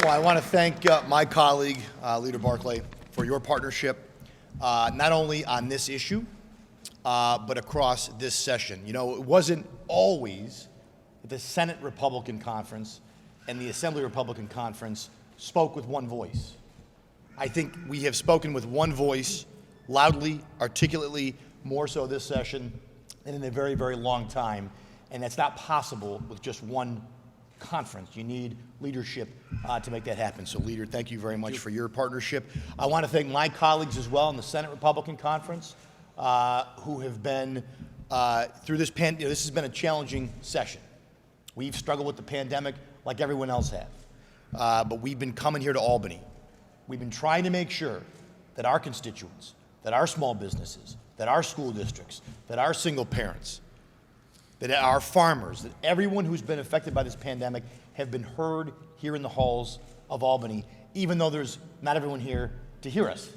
I want to thank my colleague, Leader Barclay, for your partnership, not only on this issue, but across this session. You know, it wasn't always that the Senate Republican Conference and the Assembly Republican Conference spoke with one voice. I think we have spoken with one voice, loudly, articulately, more so this session than in a very, very long time. And that's not possible with just one conference. You need leadership to make that happen. So, Leader, thank you very much for your partnership. I want to thank my colleagues as well in the Senate Republican Conference who have been through this pandemic. This has been a challenging session. We've struggled with the pandemic like everyone else have. But we've been coming here to Albany. We've been trying to make sure that our constituents, that our small businesses, that our school districts, that our single parents, that our farmers, that everyone who's been affected by this pandemic have been heard here in the halls of Albany, even though there's not everyone here to hear us.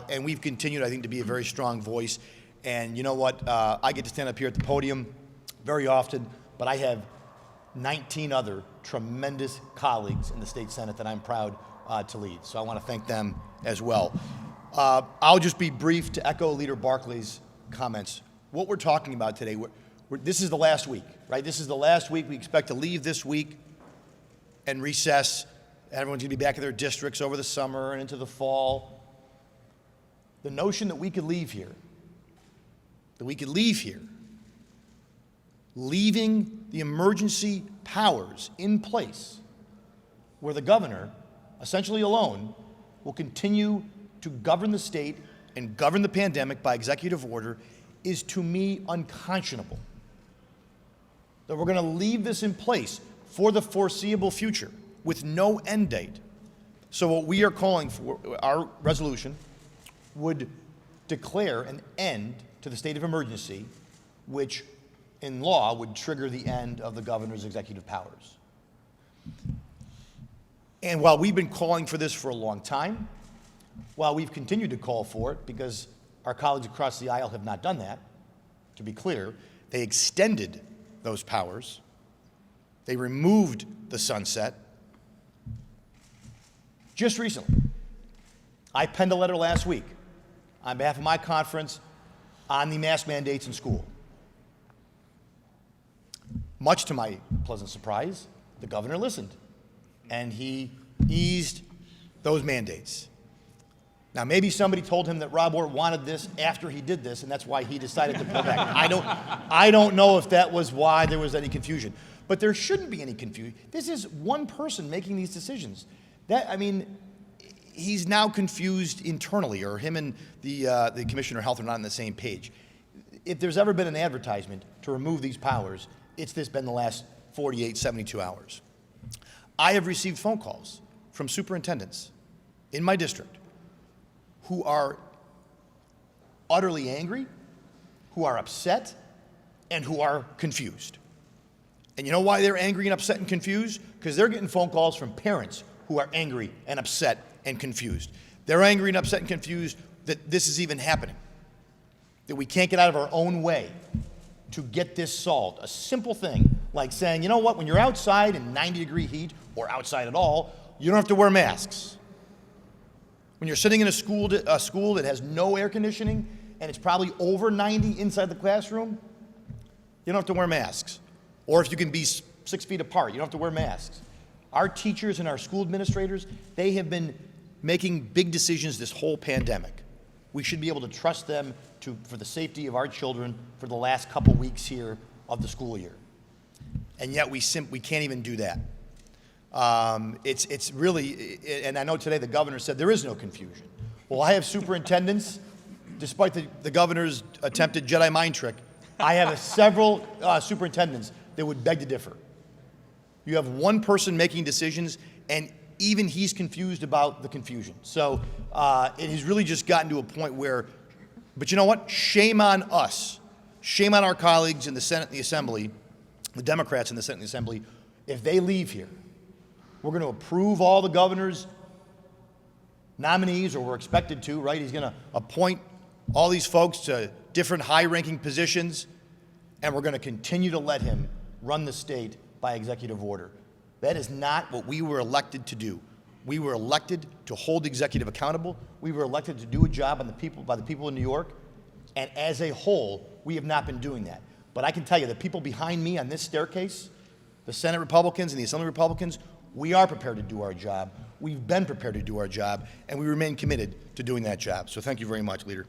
And we've continued, I think, to be a very strong voice. And you know what? I get to stand up here at the podium very often, but I have 19 other tremendous colleagues in the state Senate that I'm proud to lead. So I want to thank them as well. I'll just be brief to echo Leader Barclay's comments. What we're talking about today, this is the last week, right? This is the last week. We expect to leave this week and recess. Everyone's going to be back in their districts over the summer and into the fall. The notion that we could leave here, leaving the emergency powers in place where the governor, essentially alone, will continue to govern the state and govern the pandemic by executive order is, to me, unconscionable. That we're going to leave this in place for the foreseeable future with no end date. So what we are calling for, our resolution, would declare an end to the state of emergency, which in law would trigger the end of the governor's executive powers. And while we've been calling for this for a long time, while we've continued to call for it because our colleagues across the aisle have not done that, to be clear, they extended those powers. They removed the sunset. Just recently, I penned a letter last week on behalf of my conference on the mask mandates in school. Much to my pleasant surprise, the governor listened, and he eased those mandates. Now, maybe somebody told him that Rob Ortt wanted this after he did this, and that's why he decided to pull back. I don't know if that was why there was any confusion. But there shouldn't be any confusion. This is one person making these decisions. He's now confused internally, or him and the Commissioner of Health are not on the same page. If there's ever been an advertisement to remove these powers, it's been the last 48, 72 hours. I have received phone calls from superintendents in my district who are utterly angry, who are upset, and who are confused. And you know why they're angry and upset and confused? Because they're getting phone calls from parents who are angry and upset and confused. They're angry and upset and confused that this is even happening, that we can't get out of our own way to get this solved. A simple thing like saying, you know what, when you're outside in 90-degree heat, or outside at all, you don't have to wear masks. When you're sitting in a school that has no air conditioning and it's probably over 90 inside the classroom, you don't have to wear masks. Or if you can be 6 feet apart, you don't have to wear masks. Our teachers and our school administrators, they have been making big decisions this whole pandemic. We should be able to trust them for the safety of our children for the last couple weeks here of the school year. And yet we can't even do that. It's really, and I know today the governor said there is no confusion. Well, I have superintendents, despite the governor's attempted Jedi mind trick, I have several superintendents that would beg to differ. You have one person making decisions, and even he's confused about the confusion. So it has really just gotten to a point where, but you know what? Shame on us. Shame on our colleagues in the Senate and the Assembly, the Democrats in the Senate and the Assembly, if they leave here. We're going to approve all the governor's nominees, or we're expected to, right? He's going to appoint all these folks to different high-ranking positions, and we're going to continue to let him run the state by executive order. That is not what we were elected to do. We were elected to hold the executive accountable. We were elected to do a job by the people in New York. And as a whole, we have not been doing that. But I can tell you, the people behind me on this staircase, the Senate Republicans and the Assembly Republicans, we are prepared to do our job. We've been prepared to do our job, and we remain committed to doing that job. So thank you very much, Leader.